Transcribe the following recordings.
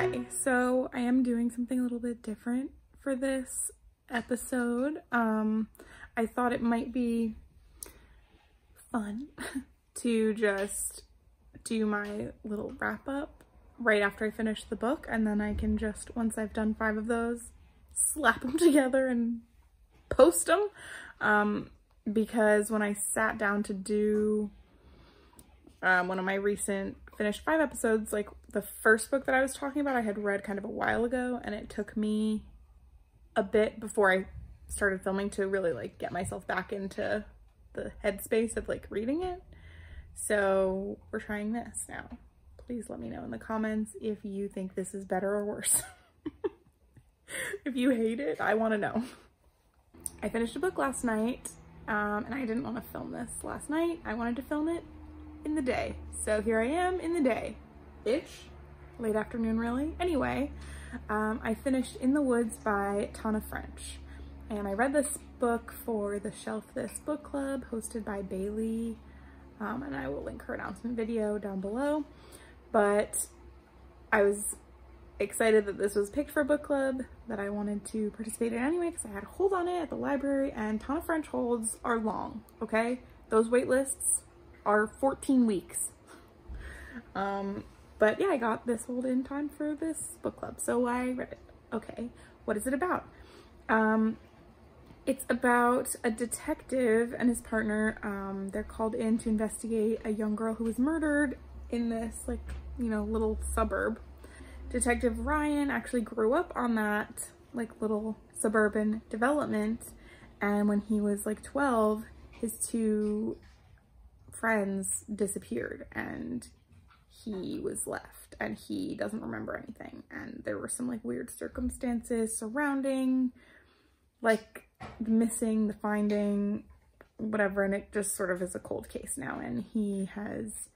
Hi, so I am doing something a little bit different for this episode. I thought it might be fun to just do my little wrap up right after I finish the book, and then I can just, once I've done 5 of those, slap them together and post them. Because when I sat down to do one of my recent finished 5 episodes, like the first book that I was talking about I had read kind of a while ago, and it took me a bit before I started filming to really like get myself back into the headspace of like reading it. So we're trying this now. Please let me know in the comments if you think this is better or worse. If you hate it, I want to know. I finished a book last night, and I didn't want to film this last night. I wanted to film it in the day. So here I am in the day-ish, late afternoon really. Anyway, I finished In the Woods by Tana French. And I read this book for the Shelf This book club hosted by Bailey. And I will link her announcement video down below. But I was excited that this was picked for a book club that I wanted to participate in anyway because I had a hold on it at the library, and Tana French holds are long, okay? Those wait lists are 14 weeks. But yeah, I got this hold in time for this book club, so I read it. Okay, what is it about? It's about a detective and his partner. They're called in to investigate a young girl who was murdered in this, like, you know, little suburb. Detective Ryan actually grew up on that, like, little suburban development, and when he was like 12, his 2 friends disappeared and he was left, and he doesn't remember anything, and there were some like weird circumstances surrounding like the missing, the finding, whatever, and it just sort of is a cold case now, and he has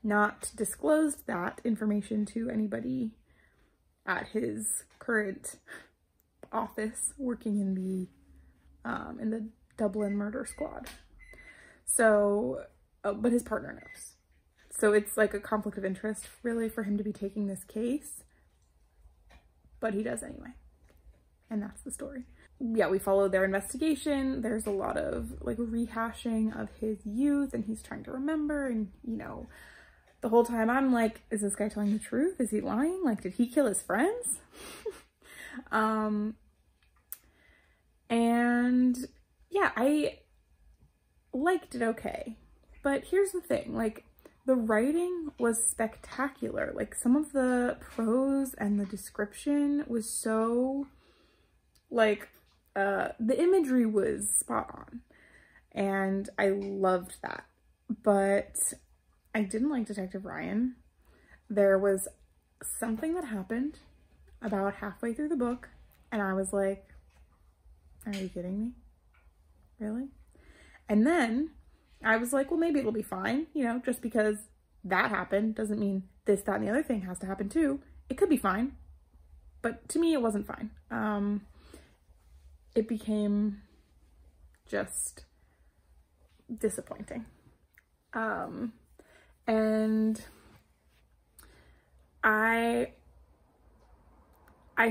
not disclosed that information to anybody at his current office working in the Dublin murder squad. So but his partner knows. So it's like a conflict of interest really for him to be taking this case, but he does anyway. And that's the story. Yeah, we follow their investigation. There's a lot of like rehashing of his youth, and he's trying to remember, and you know, the whole time I'm like, is this guy telling the truth? Is he lying? Like, did he kill his friends? And yeah, I liked it okay. But here's the thing, like, the writing was spectacular. Like, some of the prose and the description was so, like, the imagery was spot on. And I loved that. But I didn't like Detective Ryan. There was something that happened about halfway through the book, and I was like, are you kidding me? Really? And then I was like, well, maybe it'll be fine. You know, just because that happened doesn't mean this, that, and the other thing has to happen too. It could be fine. But to me, it wasn't fine. It became just disappointing. And I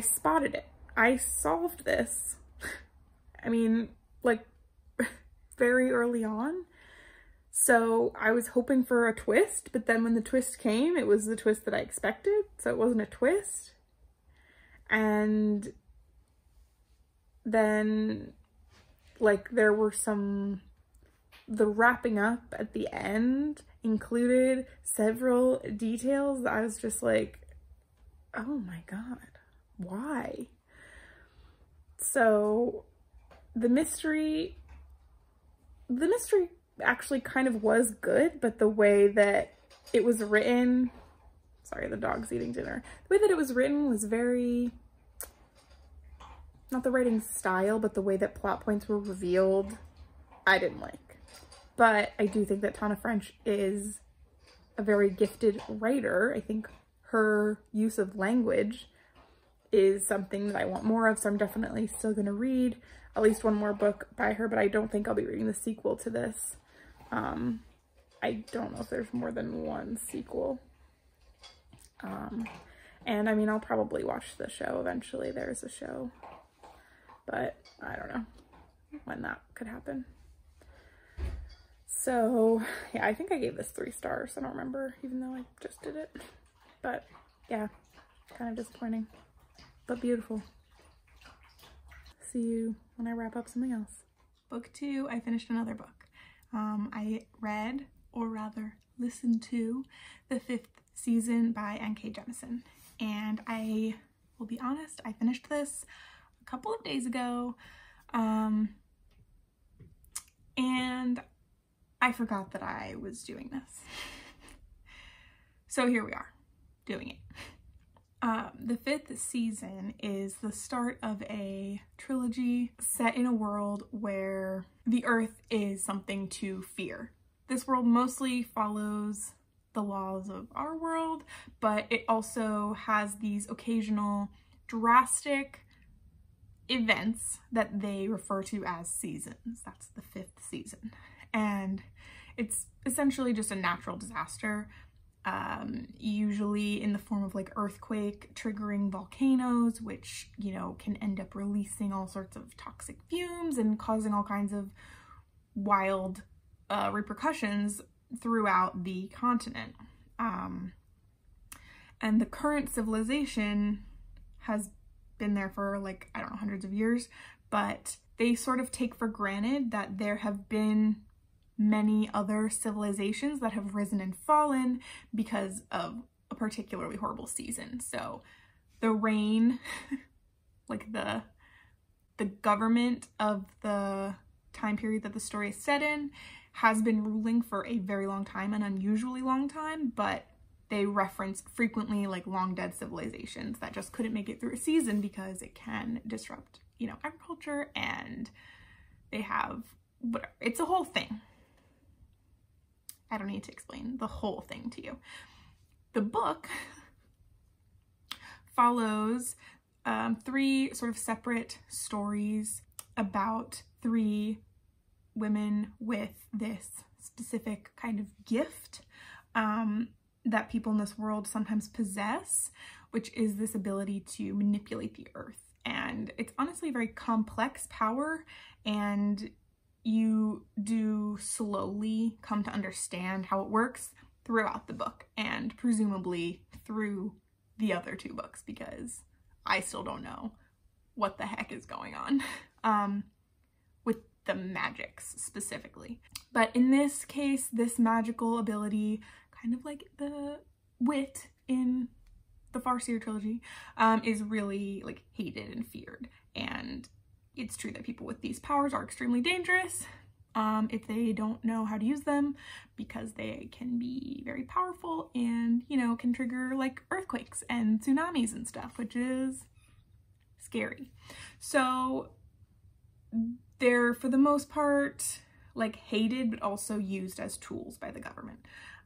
spotted it. I solved this. I mean, like, very early on. So I was hoping for a twist, but then when the twist came, it was the twist that I expected. So it wasn't a twist. And then, like, there were the wrapping up at the end included several details that I was just like, oh my God, why? So the mystery actually kind of was good, but the way that it was written, sorry, the dog's eating dinner. The way that it was written was very, not the writing style, but the way that plot points were revealed, I didn't like. But I do think that Tana French is a very gifted writer. I think her use of language is something that I want more of, so I'm definitely still gonna read at least one more book by her, but I don't think I'll be reading the sequel to this. I don't know if there's more than one sequel. And I mean, I'll probably watch the show eventually. There's a show, but I don't know when that could happen. So yeah, I think I gave this 3 stars. I don't remember, even though I just did it. But yeah, kind of disappointing, but beautiful. See you when I wrap up something else. Book 2, I finished another book. I read, or rather listened to, the 5th season by N.K. Jemisin. And I will be honest, I finished this a couple of days ago. And I forgot that I was doing this. So here we are, doing it. The 5th season is the start of a trilogy set in a world where the Earth is something to fear. This world mostly follows the laws of our world, but it also has these occasional drastic events that they refer to as seasons. That's the 5th season. And it's essentially just a natural disaster, usually in the form of like earthquake triggering volcanoes, which, you know, can end up releasing all sorts of toxic fumes and causing all kinds of wild repercussions throughout the continent. And the current civilization has been there for like, I don't know, hundreds of years, but they sort of take for granted that there have been many other civilizations that have risen and fallen because of a particularly horrible season. So the reign, like the government of the time period that the story is set in, has been ruling for a very long time, an unusually long time, but they reference frequently like long dead civilizations that just couldn't make it through a season because it can disrupt, you know, agriculture, and they have whatever. It's a whole thing. I don't need to explain the whole thing to you. The book follows 3 sort of separate stories about 3 women with this specific kind of gift that people in this world sometimes possess, which is this ability to manipulate the earth. And it's honestly a very complex power, and you do slowly come to understand how it works throughout the book, and presumably through the other 2 books, because I still don't know what the heck is going on with the magics specifically. But in this case, this magical ability, kind of like the wit in the Farseer trilogy, is really like hated and feared. And it's true that people with these powers are extremely dangerous if they don't know how to use them, because they can be very powerful and, you know, can trigger like earthquakes and tsunamis and stuff, which is scary. So they're, for the most part, like hated, but also used as tools by the government.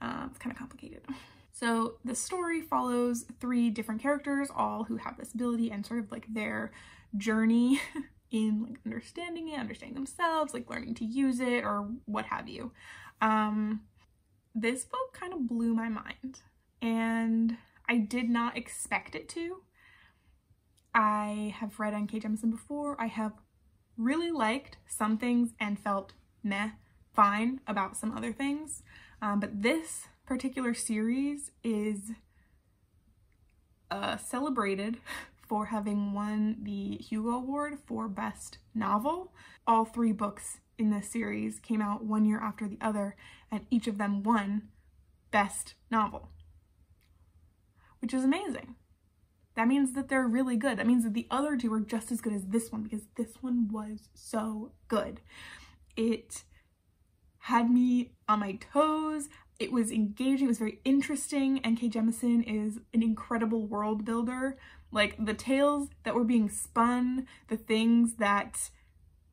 It's kind of complicated. So the story follows 3 different characters, all who have this ability, and sort of like their journey in like understanding it, understanding themselves, like learning to use it, or what have you. This book kind of blew my mind, and I did not expect it to. I have read N.K. Jemisin before. I have really liked some things and felt meh, fine about some other things. But this particular series is celebrated for having won the Hugo Award for Best Novel. All 3 books in this series came out 1 year after the other, and each of them won Best Novel, which is amazing. That means that they're really good. That means that the other 2 are just as good as this one, because this one was so good. It had me on my toes. It was engaging. It was very interesting. N.K. Jemisin is an incredible world builder. Like, the tales that were being spun, the things that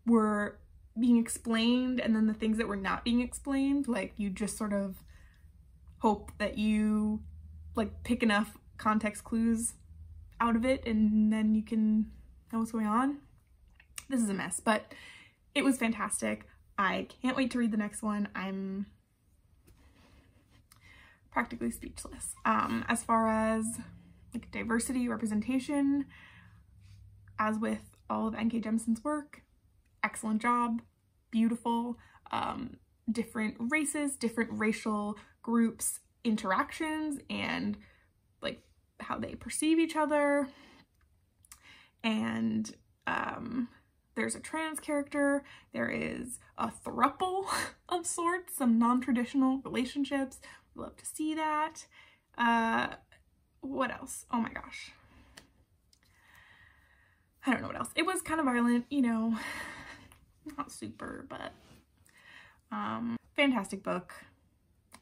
were being explained, and then the things that were not being explained, like, you just sort of hope that you like pick enough context clues out of it and then you can know what's going on. This is a mess, but it was fantastic. I can't wait to read the next one. I'm practically speechless. As far as like diversity, representation, as with all of N.K. Jemisin's work. Excellent job, beautiful, different races, different racial groups, interactions, and like how they perceive each other. And there's a trans character, there is a throuple of sorts, some non-traditional relationships. We love to see that. What else? Oh my gosh. I don't know what else. It was kind of violent, you know, not super, but fantastic book.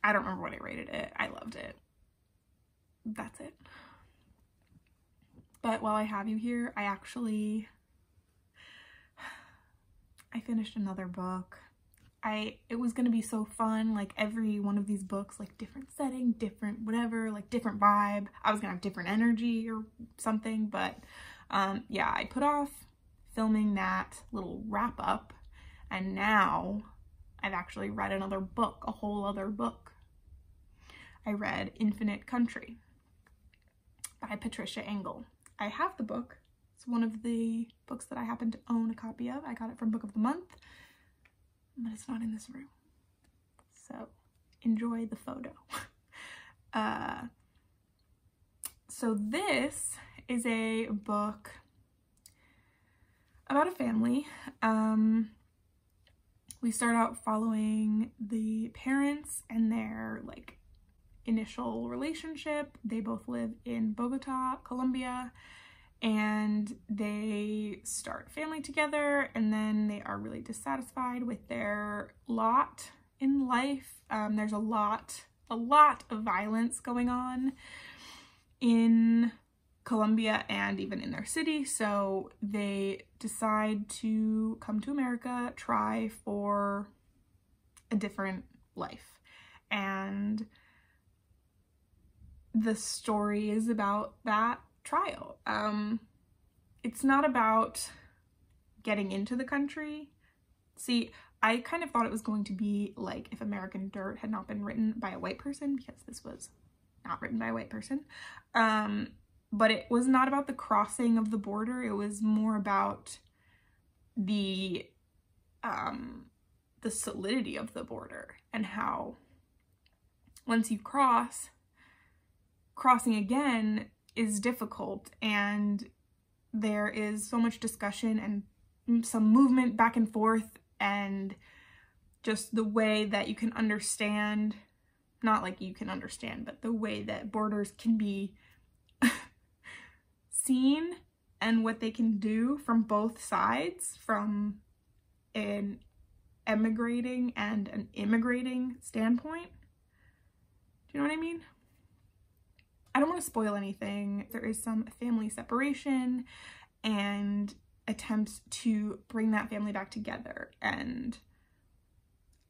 I don't remember what I rated it. I loved it. That's it. But while I have you here, I finished another book. It was gonna be so fun, like every one of these books, like different setting, different whatever, like different vibe. I was gonna have different energy or something, but yeah, I put off filming that little wrap up, and now I've actually read another book, a whole other book. I read Infinite Country by Patricia Engel. I have the book. It's one of the books that I happen to own a copy of. I got it from Book of the Month, but it's not in this room. So enjoy the photo. So this is a book about a family. We start out following the parents and their like initial relationship. They both live in Bogota, Colombia, and they start a family together, and then they are really dissatisfied with their lot in life. There's a lot of violence going on in Colombia and even in their city, so they decide to come to America, try for a different life. And the story is about that trial. It's not about getting into the country. See, I kind of thought it was going to be like if American Dirt had not been written by a white person, because this was not written by a white person. But it was not about the crossing of the border. It was more about the solidity of the border, and how once you crossing again is difficult, and there is so much discussion and some movement back and forth, and just the way that you can understand, not like you can understand, but the way that borders can be seen and what they can do from both sides, from an emigrating and an immigrating standpoint. Do you know what I mean? I don't want to spoil anything. There is some family separation and attempts to bring that family back together, and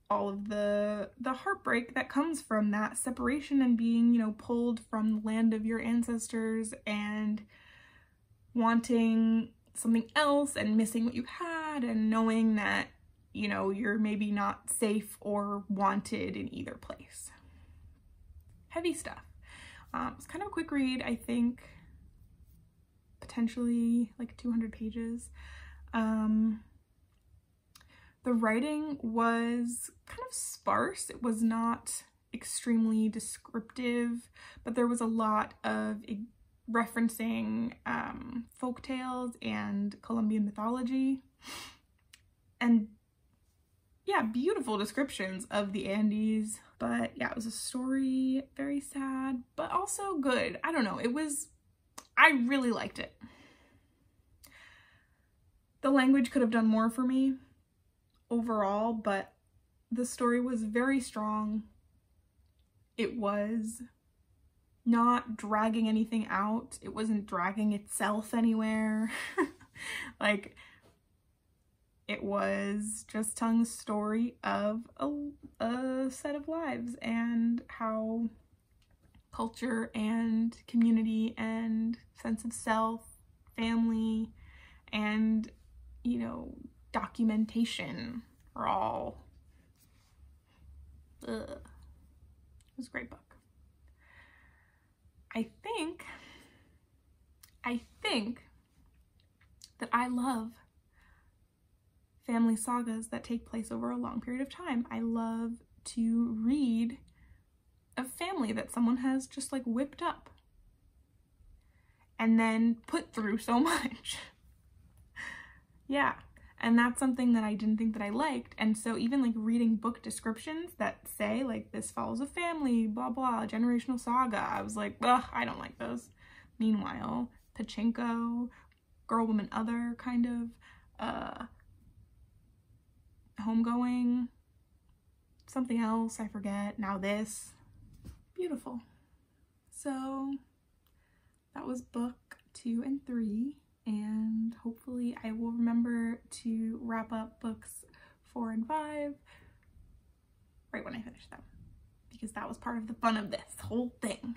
all of the heartbreak that comes from that separation, and being, you know, pulled from the land of your ancestors and wanting something else and missing what you had, and knowing that, you know, you're maybe not safe or wanted in either place. Heavy stuff. It's kind of a quick read, I think, potentially like 200 pages. The writing was kind of sparse. It was not extremely descriptive, but there was a lot of referencing folk tales and Colombian mythology, and yeah, beautiful descriptions of the Andes. But yeah, it was a story, very sad, but also good. I don't know, I really liked it. The language could have done more for me overall, but the story was very strong. It was not dragging anything out. It wasn't dragging itself anywhere. Like, it was just telling the story of a set of lives, and how culture and community and sense of self, family, and, you know, documentation are all, it was a great book. I think I think that I love family sagas that take place over a long period of time. I love to read a family that someone has just like whipped up and then put through so much. Yeah, and that's something that I didn't think that I liked. And so even like reading book descriptions that say like this follows a family, blah blah, generational saga, I was like, ugh, I don't like those. Meanwhile, Pachinko, Girl, Woman, Other kind of, Homegoing, something else, I forget, now this, beautiful. So that was book 2 and 3, and hopefully I will remember to wrap up books 4 and 5 right when I finish them, because that was part of the fun of this whole thing.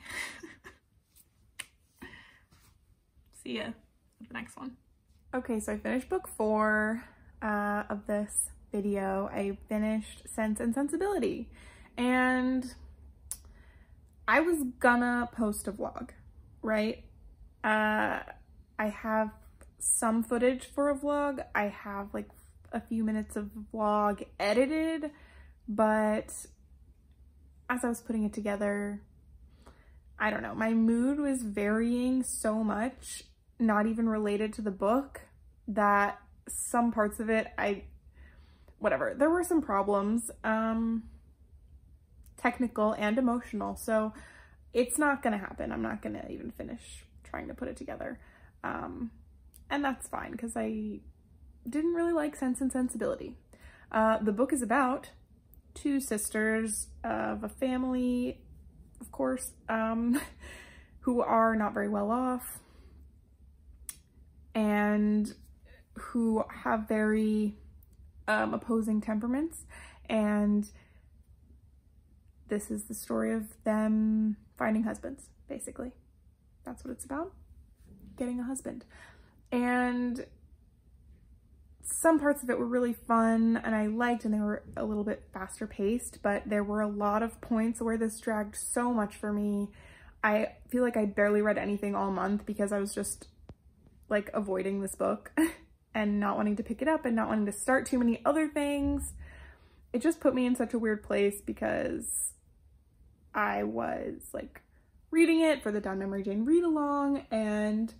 See ya with the next one. Okay, so I finished book 4 of this video. I finished Sense and Sensibility, and I was gonna post a vlog, right? I have some footage for a vlog. I have like a few minutes of vlog edited, but as I was putting it together, I don't know, my mood was varying so much, not even related to the book, that some parts of it, whatever, there were some problems, technical and emotional, so it's not gonna happen. I'm not gonna even finish trying to put it together, and that's fine, because I didn't really like Sense and Sensibility. The book is about 2 sisters of a family, of course, who are not very well off and who have very opposing temperaments, and this is the story of them finding husbands, basically. That's what it's about, getting a husband. And some parts of it were really fun and I liked, and they were a little bit faster paced, but there were a lot of points where this dragged so much for me. I feel like I barely read anything all month because I was just like avoiding this book and not wanting to pick it up and not wanting to start too many other things. It just put me in such a weird place because I was like reading it for the Dawn Memory Jane read along, and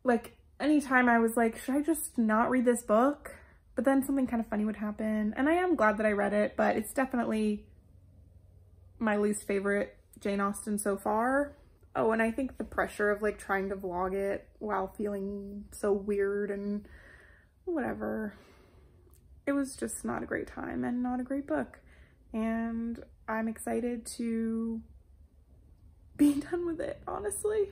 like anytime I was like, should I just not read this book? But then something kind of funny would happen, and I am glad that I read it, but it's definitely my least favorite Jane Austen so far. Oh, and I think the pressure of like trying to vlog it while feeling so weird and whatever, it was just not a great time and not a great book. And I'm excited to be done with it, honestly.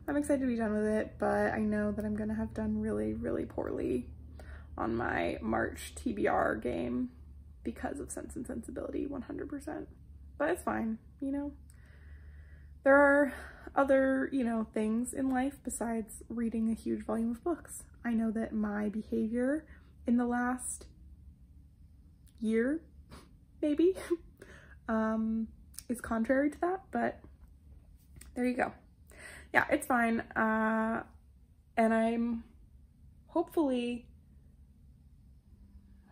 I'm excited to be done with it, but I know that I'm gonna have done really, really poorly on my March TBR game because of Sense and Sensibility, 100%. But it's fine, you know? There are other, you know, things in life besides reading a huge volume of books. I know that my behavior in the last year, maybe, is contrary to that, but there you go. Yeah, it's fine. And I'm hopefully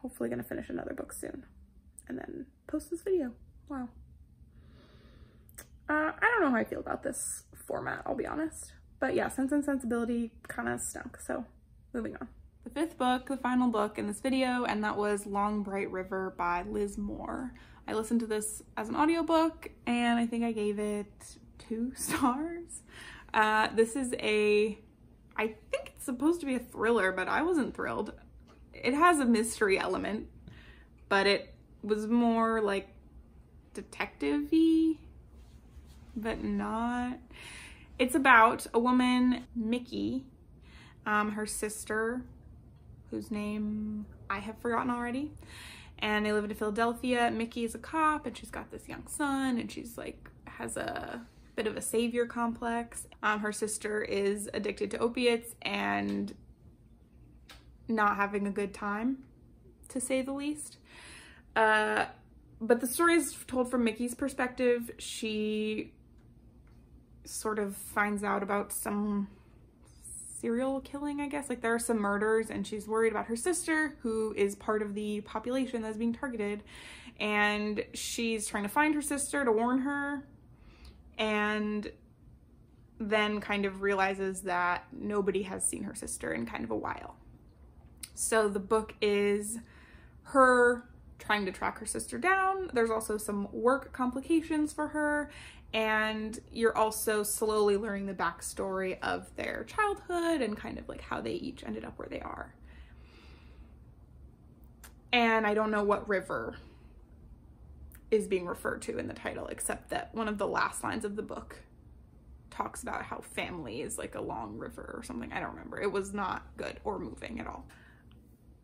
gonna finish another book soon and then post this video. Wow. I don't know how I feel about this format, I'll be honest. But yeah, Sense and Sensibility kind of stunk, so moving on. The 5th book, the final book in this video, and that was Long Bright River by Liz Moore. I listened to this as an audiobook, and I think I gave it 2 stars. This is I think it's supposed to be a thriller, but I wasn't thrilled. It has a mystery element, but it was more like detective-y, but not. It's about a woman, Mickey, her sister, whose name I have forgotten already, and they live in Philadelphia. Mickey is a cop, and she's got this young son, and she's like, has a bit of a savior complex. Her sister is addicted to opiates and not having a good time, to say the least. But the story is told from Mickey's perspective. She sort of finds out about some serial killing, I guess. Like there are some murders, and she's worried about her sister, who is part of the population that's being targeted. And she's trying to find her sister to warn her, and then kind of realizes that nobody has seen her sister in kind of a while. So the book is her trying to track her sister down. There's also some work complications for her, and you're also slowly learning the backstory of their childhood and kind of like how they each ended up where they are. And I don't know what river is being referred to in the title, except that one of the last lines of the book talks about how family is like a long river or something. I don't remember. It was not good or moving at all.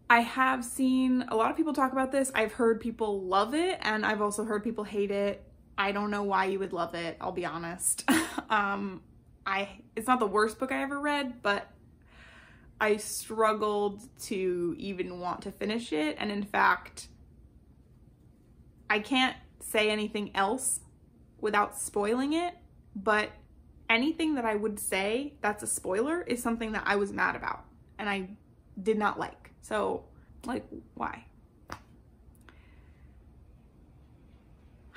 I have seen a lot of people talk about this. I've heard people love it, and I've also heard people hate it. I don't know why you would love it, I'll be honest. It's not the worst book I ever read, but I struggled to even want to finish it. And in fact, I can't say anything else without spoiling it, but anything that I would say that's a spoiler is something that I was mad about and I did not like. So, like, why?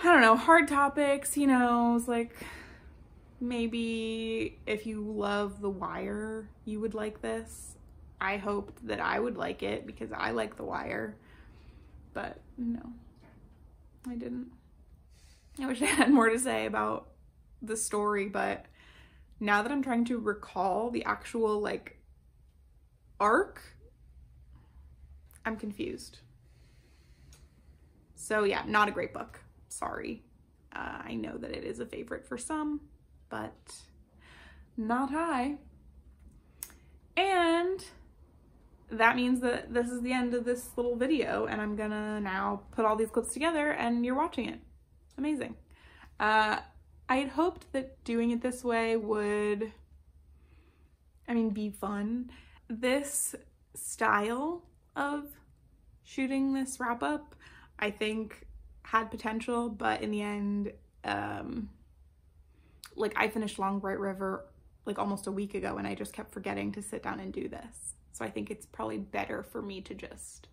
I don't know, hard topics, you know, it's like, maybe if you love The Wire, you would like this. I hoped that I would like it because I like The Wire, but no, I didn't. I wish I had more to say about the story, but now that I'm trying to recall the actual, like, arc, I'm confused. So yeah, not a great book. Sorry. I know that it is a favorite for some, but not I. And that means that this is the end of this little video, and I'm gonna now put all these clips together and you're watching it. Amazing. I had hoped that doing it this way would, be fun. This style of shooting this wrap up, I think, had potential, but in the end, like, I finished Long Bright River like almost a week ago, and I just kept forgetting to sit down and do this. So I think it's probably better for me to just,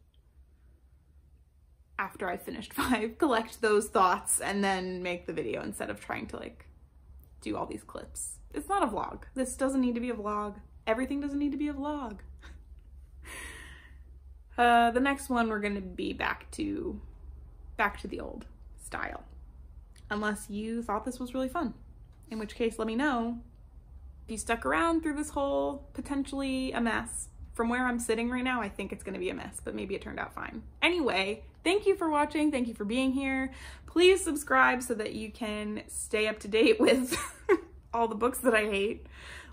after I finished 5, collect those thoughts and then make the video instead of trying to like do all these clips. It's not a vlog. This doesn't need to be a vlog. Everything doesn't need to be a vlog. The next one we're gonna be back to the old style. Unless you thought this was really fun. In which case, let me know. If you stuck around through this whole potentially a mess, from where I'm sitting right now, I think it's gonna be a mess, but maybe it turned out fine. Anyway, thank you for watching. Thank you for being here. Please subscribe so that you can stay up to date with all the books that I hate,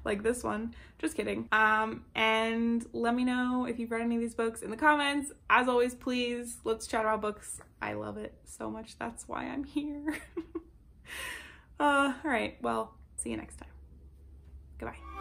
like this one. Just kidding. And let me know if you've read any of these books in the comments. As always, please, let's chat about books. I love it so much. That's why I'm here. All right, well, see you next time. Goodbye.